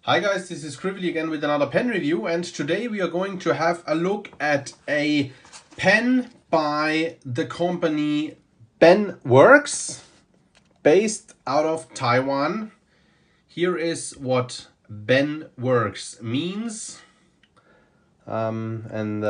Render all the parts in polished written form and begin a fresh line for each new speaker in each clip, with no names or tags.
Hi guys, this is Scribbly again with another pen review, and today we are going to have a look at a pen by the company Penworks, based out of Taiwan. Here is what Penworks means, and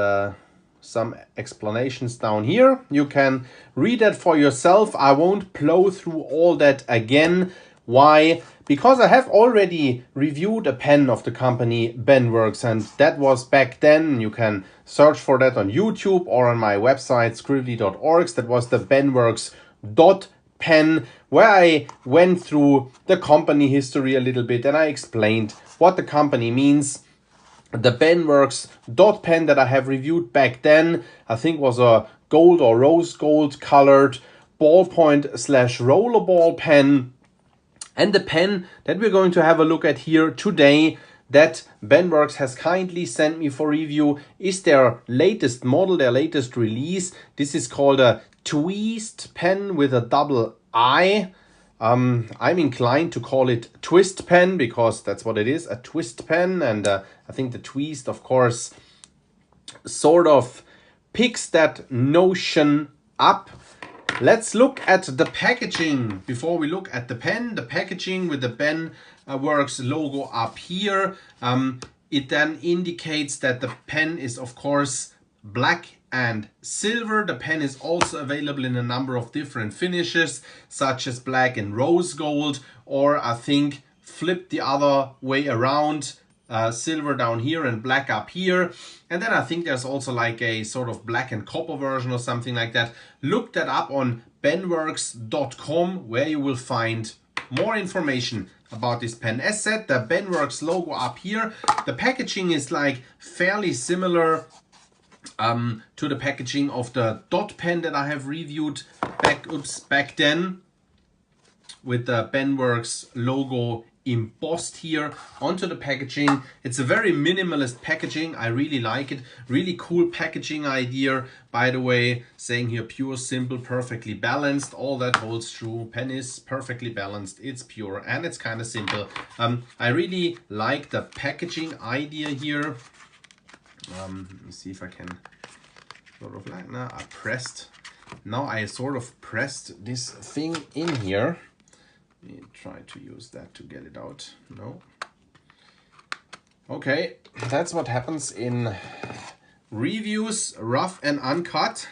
some explanations down here. You can read that for yourself. I won't plow through all that again. Why? Because I have already reviewed a pen of the company Penworks, and that was back then. You can search for that on YouTube or on my website scribbly.org. That was the Penworks pen, where I went through the company history a little bit and I explained what the company means. The Penworks pen that I have reviewed back then, I think was a gold or rose gold colored ballpoint / rollerball pen. And the pen that we're going to have a look at here today, that Penworks has kindly sent me for review, is their latest model, their latest release. This is called a Twiist pen with a double I. I'm inclined to call it Twiist pen because that's what it is, a twist pen. And I think the Twiist, of course, sort of picks that notion up. Let's look at the packaging before we look at the pen. The packaging with the Penworks logo up here. It then indicates that the pen is, of course, black and silver. The pen is also available in a number of different finishes, such as black and rose gold, or I think flip the other way around. Silver down here and black up here. And then I think there's also like a sort of black and copper version or something like that. Look that up on penworks.com, where you will find more information about this pen. As said, the Penworks logo up here. The packaging is like fairly similar to the packaging of the dot pen that I have reviewed back then, with the Penworks logo embossed here onto the packaging. It's a very minimalist packaging. I really like it. Really cool packaging idea, by the way, saying here pure, simple, perfectly balanced. All that holds true. Pen is perfectly balanced, it's pure, and it's kind of simple. I really like the packaging idea here. Let me see if I can sort of like, now I sort of pressed this thing in here. Try to use that to get it out. No. Okay, that's what happens in reviews, rough and uncut.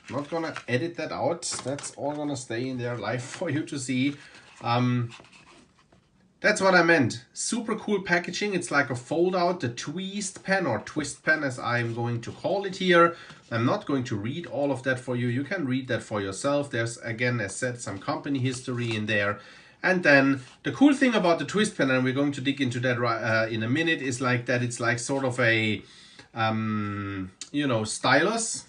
I'm not gonna edit that out. That's all gonna stay in there live for you to see. That's what I meant. Super cool packaging. It's like a fold out, the Twiist pen, or twist pen as I'm going to call it here. I'm not going to read all of that for you. You can read that for yourself. There's, again, as said, some company history in there. And then the cool thing about the Twiist pen, and we're going to dig into that in a minute, is like that it's like sort of a, you know, stylus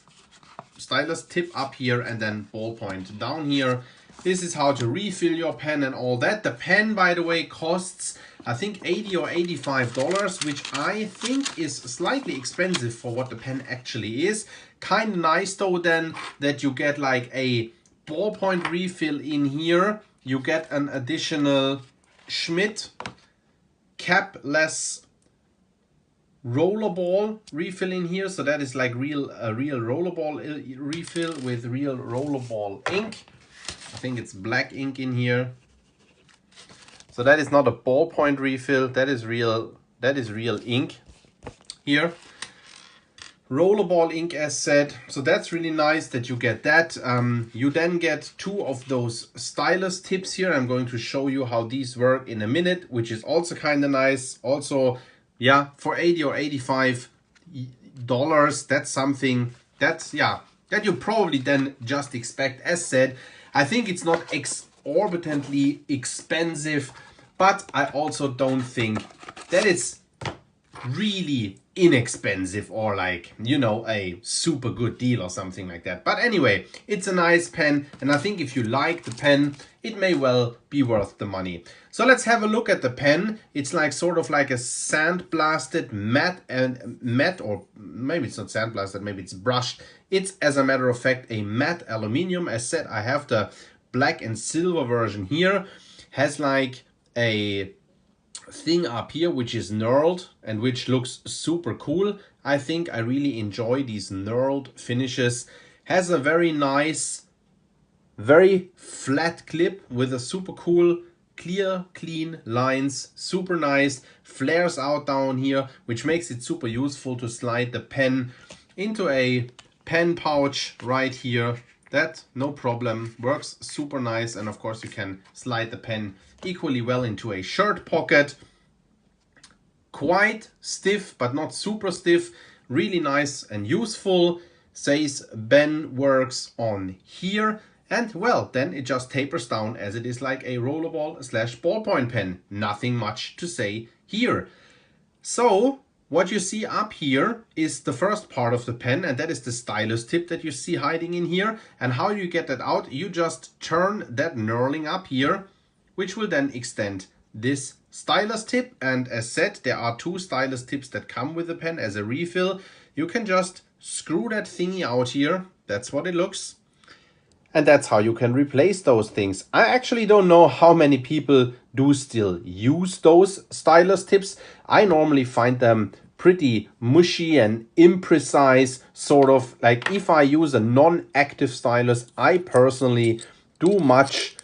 tip up here and then ballpoint down here. This is how to refill your pen and all that. The pen, by the way, costs, I think, $80 or $85, which I think is slightly expensive for what the pen actually is. Kind of nice, though, then, that you get like a ballpoint refill in here. You get an additional Schmidt capless rollerball refill in here. So that is like a real rollerball refill with real rollerball ink. I think it's black ink in here. So that is not a ballpoint refill. That is real ink here. Rollerball ink, as said. So that's really nice that you get that. You then get two of those stylus tips here. I'm going to show you how these work in a minute, which is also kind of nice. Also, yeah, for $80 or $85, that's something that's, yeah, that you probably then just expect. As said, I think it's not exorbitantly expensive, but I also don't think that it's really inexpensive or like, you know, a super good deal or something like that. But anyway, it's a nice pen, and I think if you like the pen, it may well be worth the money. So let's have a look at the pen. It's like sort of like a sandblasted matte, or maybe it's not sandblasted, maybe it's brushed. It's, as a matter of fact, a matte aluminium. As said, I have the black and silver version here. Has like a thing up here which is knurled and which looks super cool. I think I really enjoy these knurled finishes. Has a very nice, very flat clip with a super cool, clear, clean lines. Super nice. Flares out down here, which makes it super useful to slide the pen into a pen pouch right here. That, no problem, works super nice. And of course you can slide the pen equally well into a shirt pocket. Quite stiff, but not super stiff. Really nice and useful. Says Ben Works on here. And well, then it just tapers down as it is like a rollerball / ballpoint pen. Nothing much to say here. So what you see up here is the first part of the pen, and that is the stylus tip that you see hiding in here. And how you get that out? You just turn that knurling up here, which will then extend this stylus tip. And as said, there are 2 stylus tips that come with the pen as a refill. You can just screw that thingy out here. That's what it looks. And that's how you can replace those things. I actually don't know how many people do still use those stylus tips. I normally find them pretty mushy and imprecise, sort of like if I use a non-active stylus, I personally do much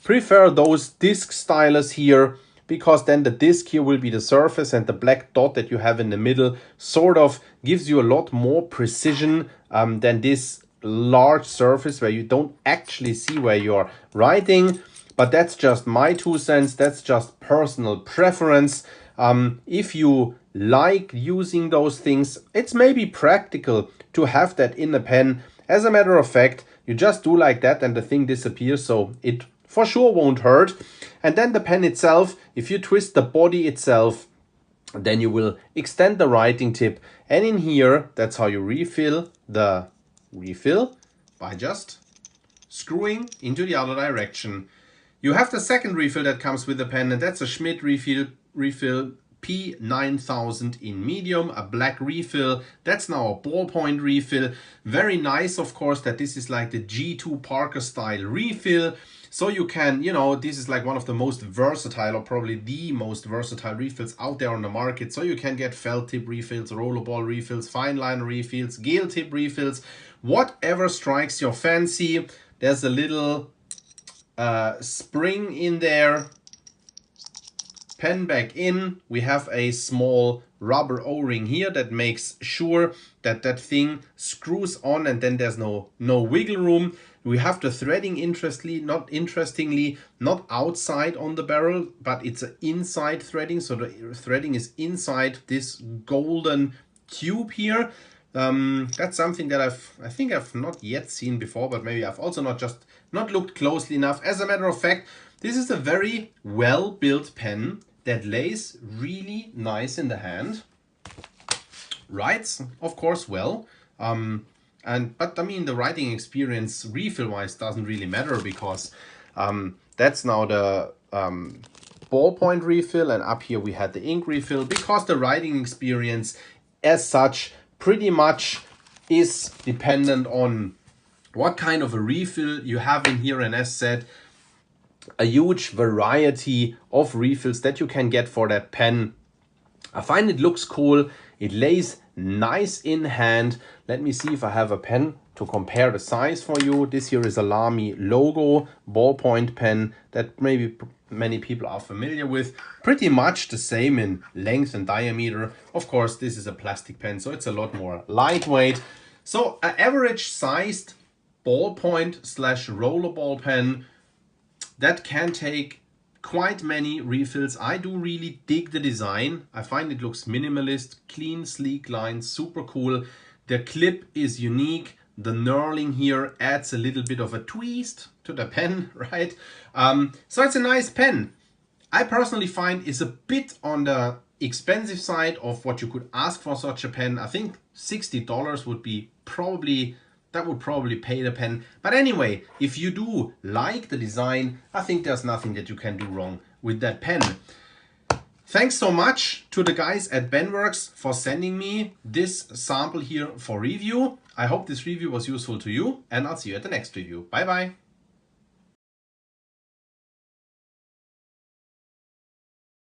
prefer those disc stylus here, because then the disc here will be the surface and the black dot that you have in the middle sort of gives you a lot more precision than this large surface where you don't actually see where you're writing. But that's just my 2 cents. That's just personal preference. If you like using those things, it's maybe practical to have that in a pen. As a matter of fact, you just do like that and the thing disappears, so it for sure won't hurt. And then the pen itself, if you twist the body itself, then you will extend the writing tip. And in here, that's how you refill the refill, by just screwing into the other direction. You have the second refill that comes with the pen, and that's a Schmidt refill P9000 in medium, a black refill. That's now a ballpoint refill. Very nice, of course, that this is like the G2 Parker style refill. So you can, you know, this is like one of the most versatile, or probably the most versatile refills out there on the market. So you can get felt tip refills, rollerball refills, fine line refills, gel tip refills, whatever strikes your fancy. There's a little spring in there. Pen back in. We have a small rubber O-ring here that makes sure that that thing screws on, and then there's no wiggle room. We have the threading interestingly not outside on the barrel, but it's an inside threading. So the threading is inside this golden tube here. That's something that I think I've not yet seen before, but maybe I've also not looked closely enough. As a matter of fact, this is a very well built pen that lays really nice in the hand. Writes, of course, well. But I mean, the writing experience refill wise doesn't really matter, because that's now the ballpoint refill, and up here we had the ink refill, because the writing experience as such pretty much is dependent on what kind of a refill you have in here. And as said, a huge variety of refills that you can get for that pen. I find it looks cool. It lays nice in hand. Let me see if I have a pen to compare the size for you. This here is a Lamy logo ballpoint pen that maybe many people are familiar with. Pretty much the same in length and diameter. Of course, this is a plastic pen, so it's a lot more lightweight. So an average sized ballpoint / rollerball pen that can take quite many refills. I do really dig the design. I find it looks minimalist, clean, sleek lines, super cool. The clip is unique. The knurling here adds a little bit of a twist to the pen, right? So it's a nice pen. I personally find it's a bit on the expensive side of what you could ask for such a pen. I think $60 would be that would probably pay the pen. But anyway, if you do like the design, I think there's nothing that you can do wrong with that pen. Thanks so much to the guys at Benworks for sending me this sample here for review. I hope this review was useful to you, and I'll see you at the next review. Bye bye.